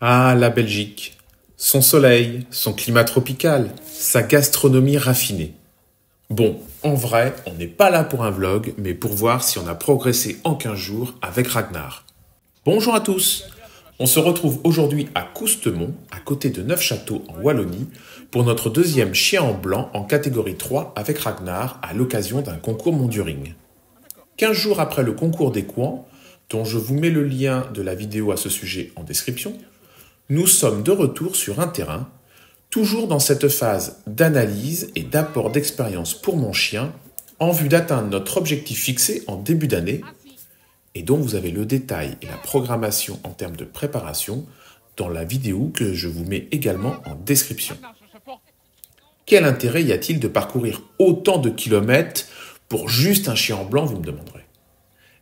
Ah, la Belgique. Son soleil, son climat tropical, sa gastronomie raffinée. Bon, en vrai, on n'est pas là pour un vlog, mais pour voir si on a progressé en 15 jours avec Ragnar. Bonjour à tous. On se retrouve aujourd'hui à Coustemont, à côté de Neufchâteau en Wallonie, pour notre deuxième chien en blanc en catégorie 3 avec Ragnar à l'occasion d'un concours Monduring. 15 jours après le concours d'Écouen, dont je vous mets le lien de la vidéo à ce sujet en description, nous sommes de retour sur un terrain, toujours dans cette phase d'analyse et d'apport d'expérience pour mon chien, en vue d'atteindre notre objectif fixé en début d'année, et dont vous avez le détail et la programmation en termes de préparation dans la vidéo que je vous mets également en description. Quel intérêt y a-t-il de parcourir autant de kilomètres pour juste un chien en blanc, vous me demanderez?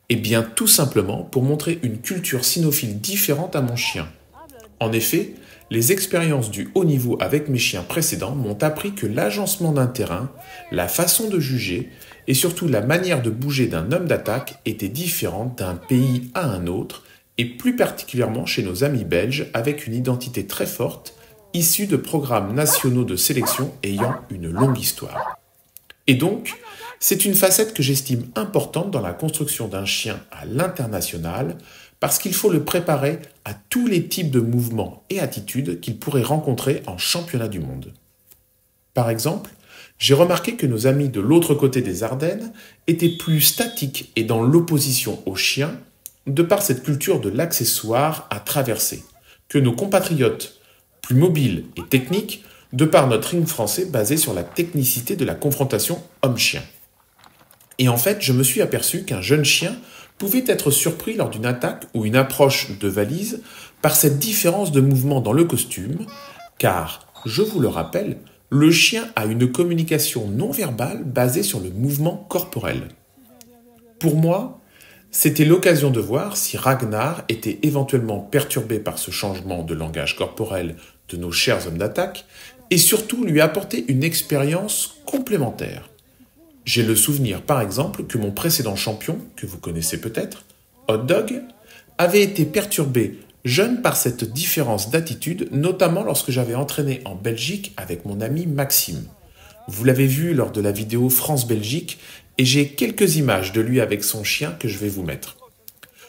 Eh bien, tout simplement pour montrer une culture cynophile différente à mon chien. En effet, les expériences du haut niveau avec mes chiens précédents m'ont appris que l'agencement d'un terrain, la façon de juger et surtout la manière de bouger d'un homme d'attaque étaient différentes d'un pays à un autre et plus particulièrement chez nos amis belges avec une identité très forte issue de programmes nationaux de sélection ayant une longue histoire. Et donc, c'est une facette que j'estime importante dans la construction d'un chien à l'international parce qu'il faut le préparer à tous les types de mouvements et attitudes qu'il pourrait rencontrer en championnat du monde. Par exemple, j'ai remarqué que nos amis de l'autre côté des Ardennes étaient plus statiques et dans l'opposition aux chiens, de par cette culture de l'accessoire à traverser, que nos compatriotes, plus mobiles et techniques, de par notre ring français basé sur la technicité de la confrontation homme-chien. Et en fait, je me suis aperçu qu'un jeune chien pouvait être surpris lors d'une attaque ou une approche de valise par cette différence de mouvement dans le costume, car, je vous le rappelle, le chien a une communication non verbale basée sur le mouvement corporel. Pour moi, c'était l'occasion de voir si Ragnar était éventuellement perturbé par ce changement de langage corporel de nos chers hommes d'attaque, et surtout lui apporter une expérience complémentaire. J'ai le souvenir, par exemple, que mon précédent champion, que vous connaissez peut-être, Hot Dog, avait été perturbé jeune par cette différence d'attitude, notamment lorsque j'avais entraîné en Belgique avec mon ami Maxime. Vous l'avez vu lors de la vidéo France-Belgique, et j'ai quelques images de lui avec son chien que je vais vous mettre.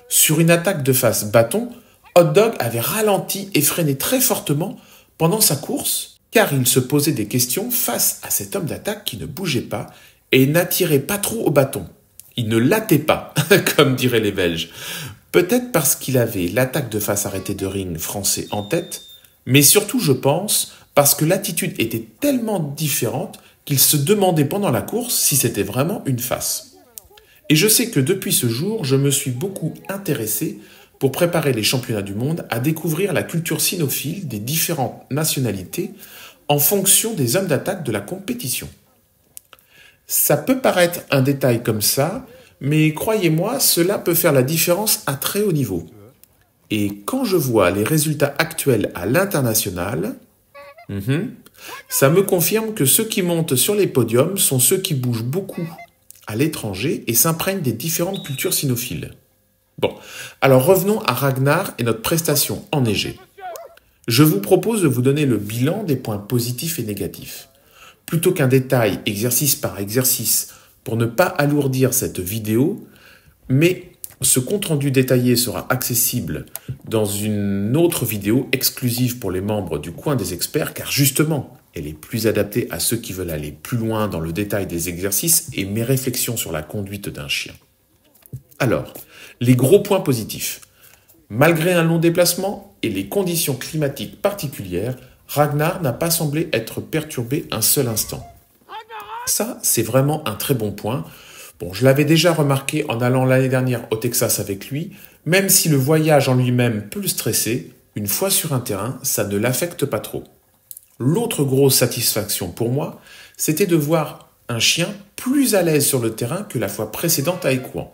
Sur une attaque de face bâton, Hot Dog avait ralenti et freiné très fortement pendant sa course, car il se posait des questions face à cet homme d'attaque qui ne bougeait pas et n'attirait pas trop au bâton. Il ne lattait pas, comme diraient les Belges. Peut-être parce qu'il avait l'attaque de face arrêtée de ring français en tête, mais surtout, je pense, parce que l'attitude était tellement différente qu'il se demandait pendant la course si c'était vraiment une face. Et je sais que depuis ce jour, je me suis beaucoup intéressé pour préparer les championnats du monde à découvrir la culture cynophile des différentes nationalités en fonction des hommes d'attaque de la compétition. Ça peut paraître un détail comme ça, mais croyez-moi, cela peut faire la différence à très haut niveau. Et quand je vois les résultats actuels à l'international, ça me confirme que ceux qui montent sur les podiums sont ceux qui bougent beaucoup à l'étranger et s'imprègnent des différentes cultures cynophiles. Bon, alors revenons à Ragnar et notre prestation enneigée. Je vous propose de vous donner le bilan des points positifs et négatifs. Plutôt qu'un détail exercice par exercice pour ne pas alourdir cette vidéo, mais ce compte-rendu détaillé sera accessible dans une autre vidéo exclusive pour les membres du Coin des Experts, car justement, elle est plus adaptée à ceux qui veulent aller plus loin dans le détail des exercices et mes réflexions sur la conduite d'un chien. Alors, les gros points positifs. Malgré un long déplacement et les conditions climatiques particulières, Ragnar n'a pas semblé être perturbé un seul instant. Ça, c'est vraiment un très bon point. Bon, je l'avais déjà remarqué en allant l'année dernière au Texas avec lui, même si le voyage en lui-même peut le stresser, une fois sur un terrain, ça ne l'affecte pas trop. L'autre grosse satisfaction pour moi, c'était de voir un chien plus à l'aise sur le terrain que la fois précédente à Écouen.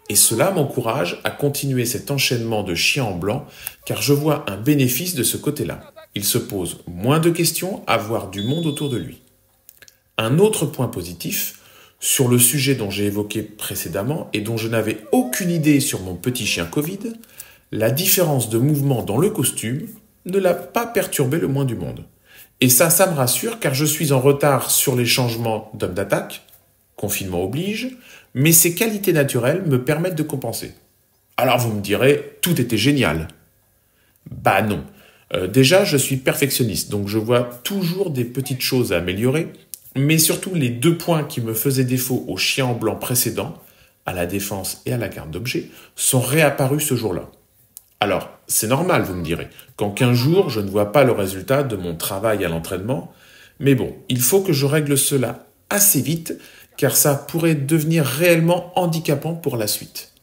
Et cela m'encourage à continuer cet enchaînement de chiens en blanc, car je vois un bénéfice de ce côté-là. Il se pose moins de questions à voir du monde autour de lui. Un autre point positif, sur le sujet dont j'ai évoqué précédemment et dont je n'avais aucune idée sur mon petit chien Covid, la différence de mouvement dans le costume, ne l'a pas perturbé le moins du monde. Et ça me rassure car je suis en retard sur les changements d'homme d'attaque, confinement oblige, mais ces qualités naturelles me permettent de compenser. Alors vous me direz, tout était génial. Bah non. Déjà, je suis perfectionniste, donc je vois toujours des petites choses à améliorer, mais surtout les 2 points qui me faisaient défaut au chien en blanc précédent, à la défense et à la garde d'objets, sont réapparus ce jour-là. Alors, c'est normal, vous me direz, qu'en 15 jours, je ne vois pas le résultat de mon travail à l'entraînement, mais bon, il faut que je règle cela assez vite, car ça pourrait devenir réellement handicapant pour la suite.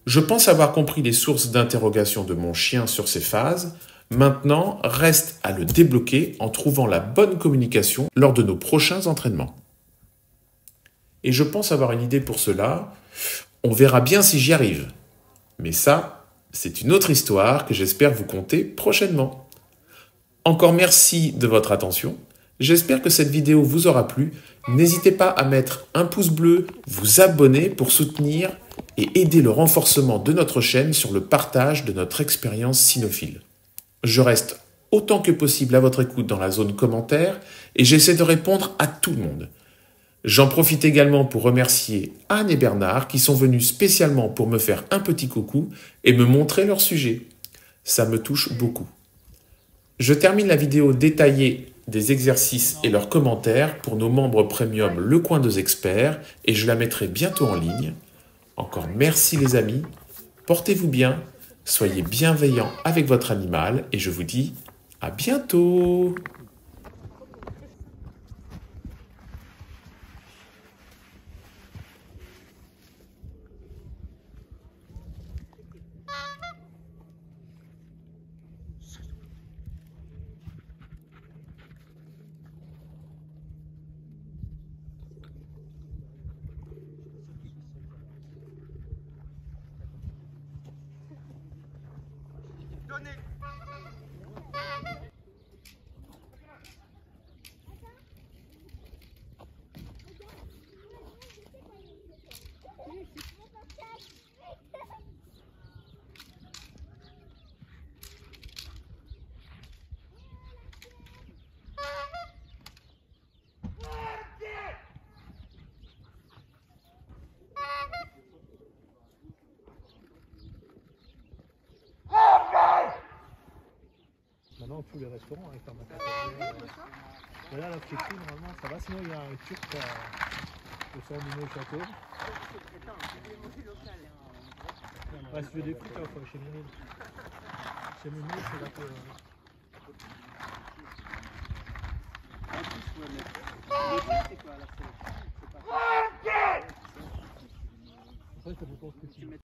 Je pense avoir compris les sources d'interrogation de mon chien sur ces phases. Maintenant, reste à le débloquer en trouvant la bonne communication lors de nos prochains entraînements. Et je pense avoir une idée pour cela. On verra bien si j'y arrive. Mais ça, c'est une autre histoire que j'espère vous conter prochainement. Encore merci de votre attention. J'espère que cette vidéo vous aura plu. N'hésitez pas à mettre un pouce bleu, vous abonner pour soutenir et aider le renforcement de notre chaîne sur le partage de notre expérience cynophile. Je reste autant que possible à votre écoute dans la zone commentaire et j'essaie de répondre à tout le monde. J'en profite également pour remercier Anne et Bernard qui sont venus spécialement pour me faire un petit coucou et me montrer leur sujet. Ça me touche beaucoup. Je termine la vidéo détaillée des exercices et leurs commentaires pour nos membres premium Le Coin des Experts et je la mettrai bientôt en ligne. Encore merci les amis, portez-vous bien, soyez bienveillants avec votre animal et je vous dis à bientôt. Donnez. Maintenant, tous les restaurants, hein, ferment à 14 heures. Mais là, la friperie, normalement, ça va. Sinon, il y a un Turc au centre du Neuchâtel. Ouais, si tu veux des frites, il faut aller chez Ménil. Chez Ménil, c'est là que... Après, ça dépend ce que tu veux.